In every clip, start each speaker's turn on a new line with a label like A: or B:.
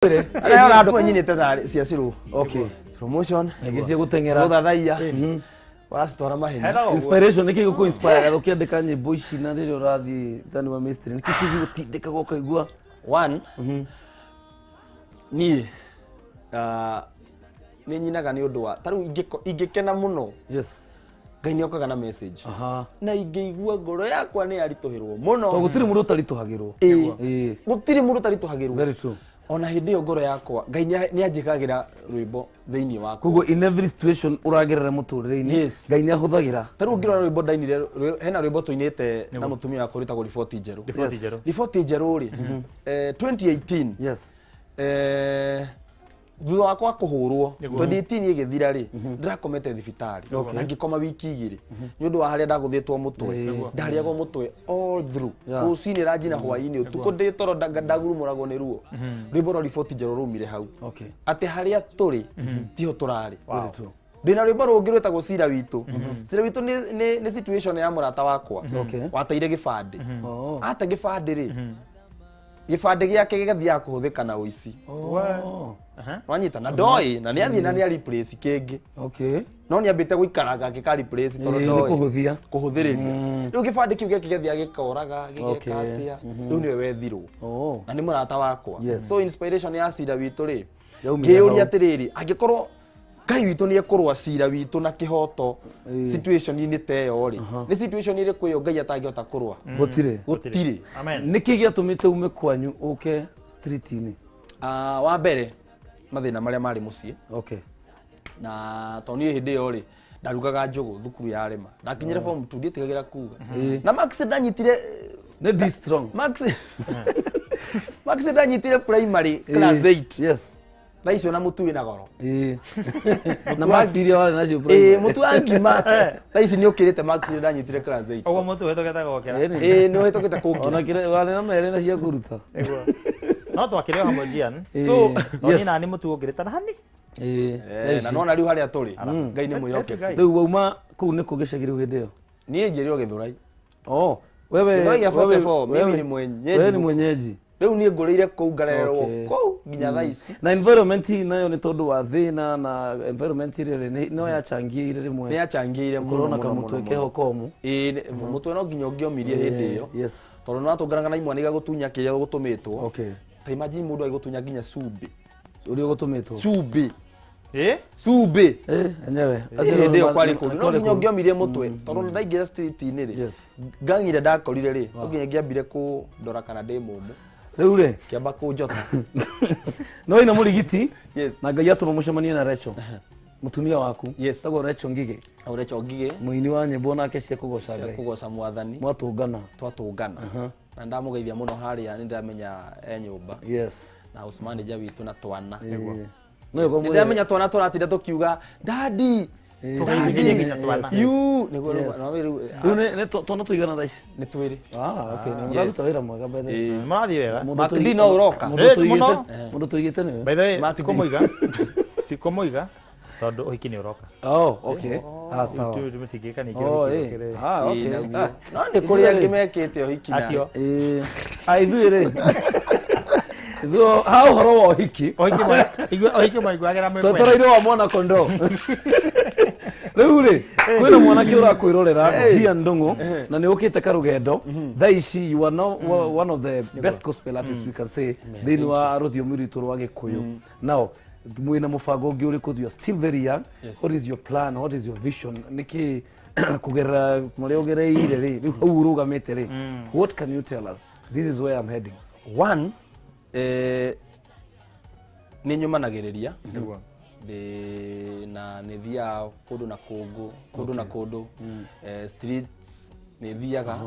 A: Ara andu manyinite thari cia ciru. Okay. Promotion.
B: Ngicie gutengera.
A: Guthathaiya. Warasitwara mahenya.
B: Inspiration niki guku inspire ukiandika nyimbo ici na riri urathi thani wa mystery. Niki gutindika gukaigua.
A: One. Ni ni nyinaga ni undu wa taru ingikena muno.
B: Yes.
A: Ngai ni okaga na message. Na ingeigua ngoro yakwa ni arituhirwo muno.
B: To gutiri mundu tarituhagirwo.
A: Gutiri mundu tarituhagirwo.
B: Very true.
A: Ona hindi yo ngoro yakwa Ngai ni anjikagira rwimbo thiini wako.
B: Kugo in every situation uragerera muturire-ini Ngai ni ahuthagira.
A: Taru ngirora rwimbo ndainire hena rwimbo tuinite na mutumia wako ritagwo riboti njeru. Riboti njeru ri 2018.
B: Yes.
A: Thutha wakwa kuhurwo 2018 igithira ri ndirakomete thibitari na ngikoma wiki igiri ni undu wa haria ndaguthitwo mutwe ndariagwo mutwe all through ucini ranjina hwaini utuko ndi toro ndagurumuragwo ni ruo rwimbo ro riboti njeru rumire hau ati haria turi tiho turari ndina rwimbo rungi rwetagwo cira witu ni situation ya murata wakwa wateire gibande ate gibande ri gibande giake gigathia kuhuthika na uici wanyita na ndoi na ni athie na ni replace kingi no ni ambite guikaraga gika replace toro ndoi kuhuthiriria riu gibande kiu giake gigathia gikoraga gigekatia riu niwe wethirwo na ni murata wakwa so inspiration ya cira witu ri ngiuria atiriri angikorwo Ngai witu ni ekorwa cira witu na kihoto situation ini teyo ri ni situation iri kwiyo Ngai atangihota kurwa gutire
B: amen niki giatumite ume kwanyu uke street ini
A: wa mbere mathina maria mari mucie na toni hindi yo ri ndarugaga njugu thukuru ya rema ndakinyire form 2 ndietigagira kuga na max ndanyitire
B: ne di strong
A: max ndanyitire primary class 8
B: yes
A: na icio na mutu wina goro
B: na max iria wale na cio primary
A: mutu angima na ici ni ukirite max ndanyitire class 8
C: ogo mutu wetogeta gokera
A: ni wetogeta kokira
B: ona kire wale na mere na cia kuruta
C: no twakire hamwe Jian
A: so
C: ni nani mutu ungirita na hani
A: na nona riu haria turi Ngai ni muyoke
B: riu wauma kuu ni kugicagire hindi yo
A: ni njerio Githurai
B: wewe
A: ni mwenyeji riu ni ngurire kuu ngarerwo kuu nginya thaa ici
B: na environment nayo ni tondu wa thina na environment ire no yachangiire rimwe
A: ni yachangiire
B: corona kama mutweke hokomu
A: mutwe no nginya ngiomirie hindi yo tondu no atunganaga na imwe niga gutunya kiria gutumitwo ta imagine mundu aigutunya nginya sumbi
B: uri gutumitwo
A: sumbi sumbi
B: enyewe
A: hindi yo kwari kundu no nginya ngiomirie mutwe tondu ndaingira street ini ri ngangire ndakorire ri nginya ngiambire ku ndora kana ndi mumu
B: riu ri
A: kiamba kunjota
B: no ina murigiti na Ngai atuma mucemanie na Recho mutumia waku tagwo Recho Ngige muini wa nyimbo nake cia kugoca Ngai
A: kugoca mwathani twatungana na ndamugeithia muno haria ni ndamenya nyumba na house manager witu na twana no yuko ndamenya twana turatinda tukiuga daddy tugathie nginya twana niguo
B: riu ne twana tuigana thaa ici
A: ni twiri
B: ni muraruta wira mwega bethe
C: marathie wega
A: matindi no uroka
B: mundu tuigite ni
C: bethe tiko moiga tondu uhiki ni uroka
B: sawa
C: tu tumetigika ni
A: no ndi kuria ngimekite uhiki
C: acio
B: aithuire Zo how horo wa uhiki
C: maiguagera mwe
B: totoroire wa mwana kondo riu ri kwina mwanake urakwirorera Jian Ndung'u na ni ukite karugendo thaa ici you are one of the best gospel artists we can say thini wa ruthiomi ritu rwa Gikuyu now mwina mubango ungi uriku you are still very young what is your plan what is your vision niki kugerera mari ogereire ri riu hau urugamite ri what can you tell us this is where I'm heading
A: one ni nyumanagiriria na ni thia kundu na kundu streets ni thiaga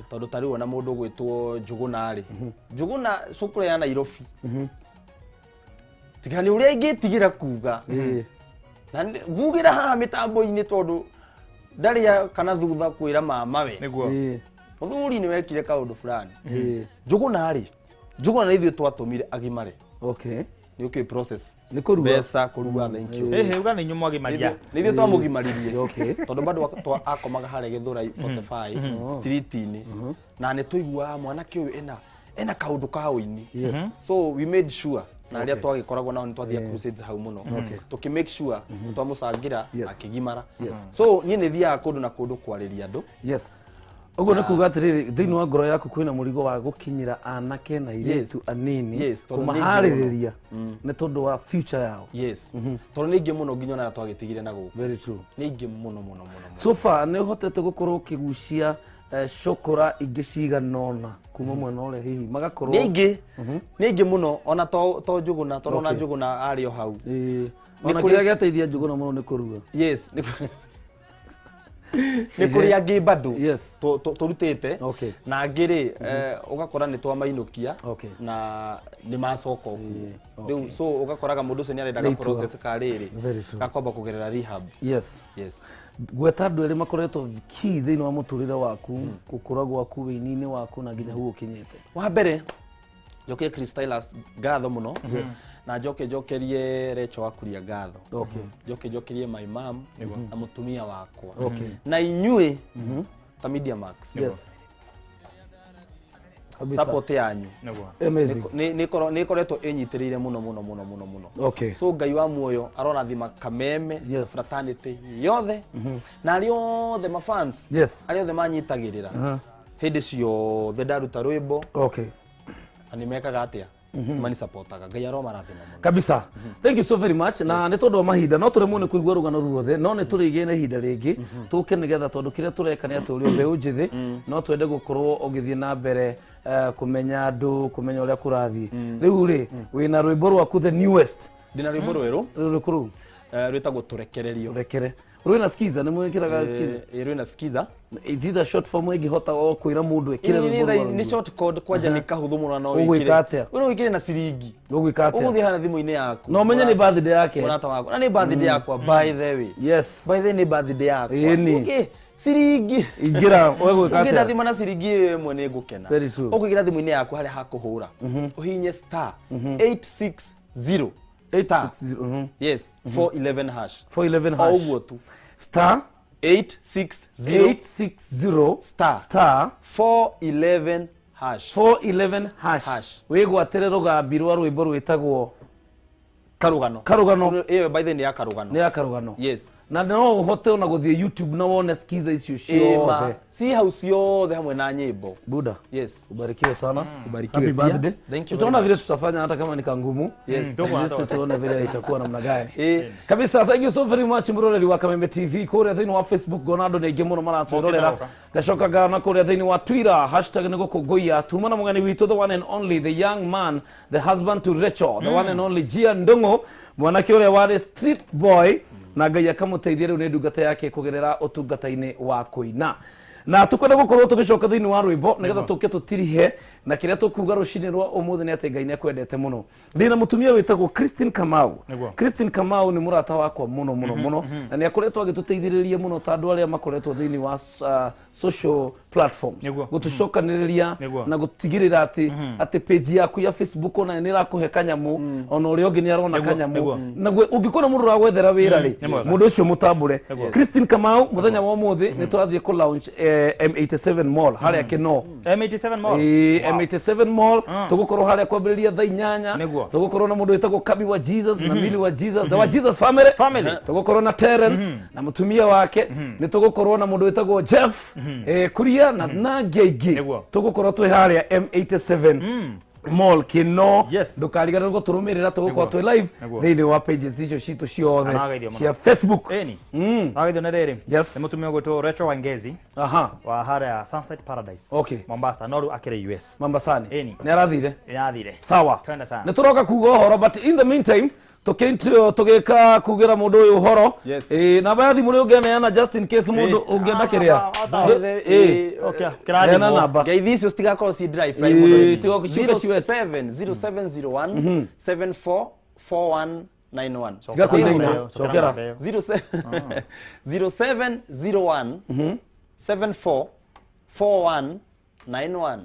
A: tondu tariu na mundu gwitwo Njuguna ri Njuguna cukuru ya Nairobi tikani uria ingitigira kuga na ngugira haha mitambo-ini tondu ndaria kana thutha kwira mama we
C: niguo
A: muthuri ni wekire kaundu fulani Njuguna ri Njuguna ni ithuĩ twatumire agimare ni okay process
B: ni kuruga
A: mbeca kuruga thank you
C: uga ni nyumo agimaria
A: ni ithuĩ twamugimaririe tondu bado akomaga haria Githurai 45 street ini na ni tuigua mwanake uyu ena kaundu ka uini so we made sure na aria twagikoragwo nao ni twathia crusades hau muno tuki make sure twamucangira akigimara so nie ni thia kundu na kundu kwariria andu
B: yes Ogo na kuga atiriri thiini wa ngoro yaku kwina murigo wa gukinyira anake na iretu anini kumahaririria ni tondu wa future yao
A: tondu ni ingi muno nginya na twagitigire na guku
B: very true
A: ni ingi muno
B: so far ni hotete gukorwo kigucia shokora ingi ciganona kuma mwena ule hihi magakorwo
A: ni ingi muno ona to njuguna tondu na njuguna ario hau
B: ona kiria giateithia njuguna muno ni kuruga
A: ni kuria ngi bado turutite na ngiri ugakora ni twa mainukia na ni macoka riu so ugakoraga mundu ucio ni arendaga process kariri gakomba kugerera rehab
B: gweta andu eri makoretwo ki thiini wa muturire waku gukura gwaku wini-ini waku na nginya hu ukinyite
A: wa mbere njoke Christailas ngatho muno na njokerie Recho wakuria ngatho njokerie my mom na mutumia wakwa na inyue ta Media Max support yanyu ni koretwo inyitirire muno so ngai wa muoyo arona thima kameme fraternity yothe na ario the fans ario the manyitagirira hindi cio the daruta rwimbo ani mekaga atia mani supportaga ngai aroma rathima muno
B: kabisa thank you so very much na ni tondu wa mahinda no turemwo ni kuigua rugano ruothe no ni turige na ihinda ringi tuke nigetha tondu kiria tureka ni ati uri mbeu njithi no twende gukorwo ogithie na mbere kumenya andu kumenya uria kurathi riu ri wina rwimbo rwaku the newest
A: dina rwimbo rweru
B: rukuru
A: rwitagwo turekererio
B: rwina skiza ni mwikiraga skiza
A: rwina skiza
B: is it a short form ingihota o kwira mundu ekire rwimbo
A: ni short code kwaja ni kahuthu muno no wikire wewe wikire na siringi
B: ugwikate
A: uguthi hana thimu-ini yaku
B: no menye ni birthday yake
A: murata wako na ni birthday yakwa by the way by the ni birthday yakwa
B: okay
A: siringi
B: ingira wewe gwikate
A: ngira thima na siringi imwe ni ngukena ukigira thimu-ini yaku hari hakuhura uhinye star 860
B: yes
A: 411 hash
B: 411 hash
A: au tu
B: star
A: 860
B: star
A: 411 hash
B: wigwatire rugambi rwa rwimbo rwitagwo karugano
A: iyo by the ni ya karugano
B: yes na no uhote ona guthie YouTube na wone skiza icio ciothe
A: si house yothe hamwe na nyimbo
B: buda
A: yes
B: ubarikiwe sana
A: ubarikiwe
B: happy birthday
A: tutaona
B: vile tutafanya hata kama ni kangumu tutaona vile itakuwa namna gani kabisa thank you so very much muroreri wa Kameme TV kuria thiini wa Facebook gonado ne ingi muno maratwirorera gacoka gana kuria thiini wa Twitter #nigukunguia tuma na mugani witu the one and only the young man the husband to Rachel the one and only Jian Ndung'u mwanake uria wari street boy na ngai akamuteithia riu ni ndungata yake kugerera utungata-ini wa kuina na tukwenda gukorwo tugicoka thiini wa rwimbo nigetha tuke tutirihe na kiria tukuga rucini rwa umuthi ni ati ngai ni akwendete muno ndina mutumia witagwo Christine Kamau ni murata wakwa muno na ni akoretwo agituteithiriria muno ta andu aria makoretwo thiini wa social platforms gutucokaniriria na gutigirira ati page yaku ya Facebook ona ni rakuhe kanyamu ona uri ongi ni arona kanyamu na ungikona mundu ra gwethera wira ri mundu ucio mutambure Christine Kamau muthenya wa umuthi ni turathie ku launch M87 Mall haria kino M87 Mall tugukorwo haria kwambiriria thaa 8 tugukorwo na mundu witagwo Kabi wa Jesus na Mili wa Jesus the wa Jesus family tugukorwo na Terence na mutumia wake ni tugukorwo na mundu witagwo Jeff kuria na ngeigi tugukorwo twi haria M87 Mall kino ndukarigana ngo turumirira tugukorwo twi live thiini wa pages icio citu ciothe cia Facebook
C: agithio na riri ni mutumia gwitwo Rachel Wangezi wa haria Sunset Paradise Mombasa noru akire US
B: Mombasani ni arathire
C: sawa
B: ni turoka kuga horo but in the meantime tugika kugira mundu uyu horo namba ya thimu ri ungeneana just in case mundu ungienda kiria
A: kirana namba ngeithi icio citigakorwo ci drive by mundu tigo ciuka ciwe 0701 744191
B: tigako ina chokera
A: 0701 744191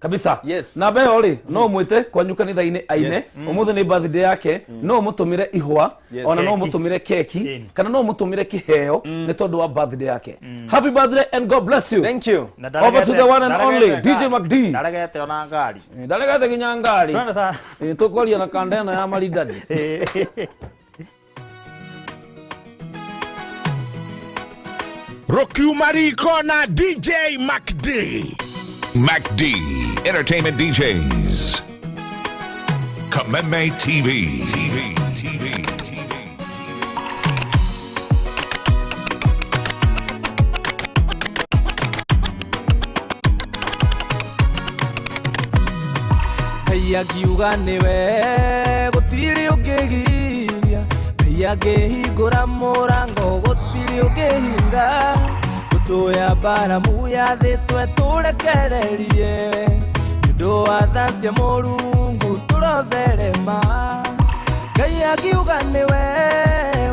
B: kabisa na beo ri no mwite kwanyu kanitha-ini aine umuthi ni birthday yake no mutumire ihwa ona no mutumire keki kana no mutumire kiheo ni tondu wa birthday yake happy birthday and God bless you.
A: Thank you.
B: Over to the one and only DJ McD.
C: Ndaregete ona ngari
B: ndaregete ginya ngari tukoria na kandena ya maridadi.
D: Roku Mariko na DJ McD. McD Entertainment DJs. Kameme TV.
E: Kaya kiuga niwe gutiri ukigiria kaya ngihingura murango gutiri ukihinga gutuya bara muya thitwe turekererie ndu wa tha cia Murungu turotherema kaya kiuga niwe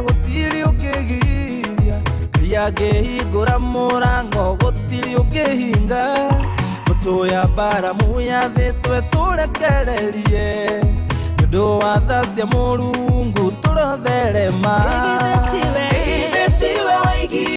E: gutiri ukigiria kaya ngihingura murango gutiri ukihinga tuya bara muya thitwe turekererie ndu wa tha cia Murungu turotherema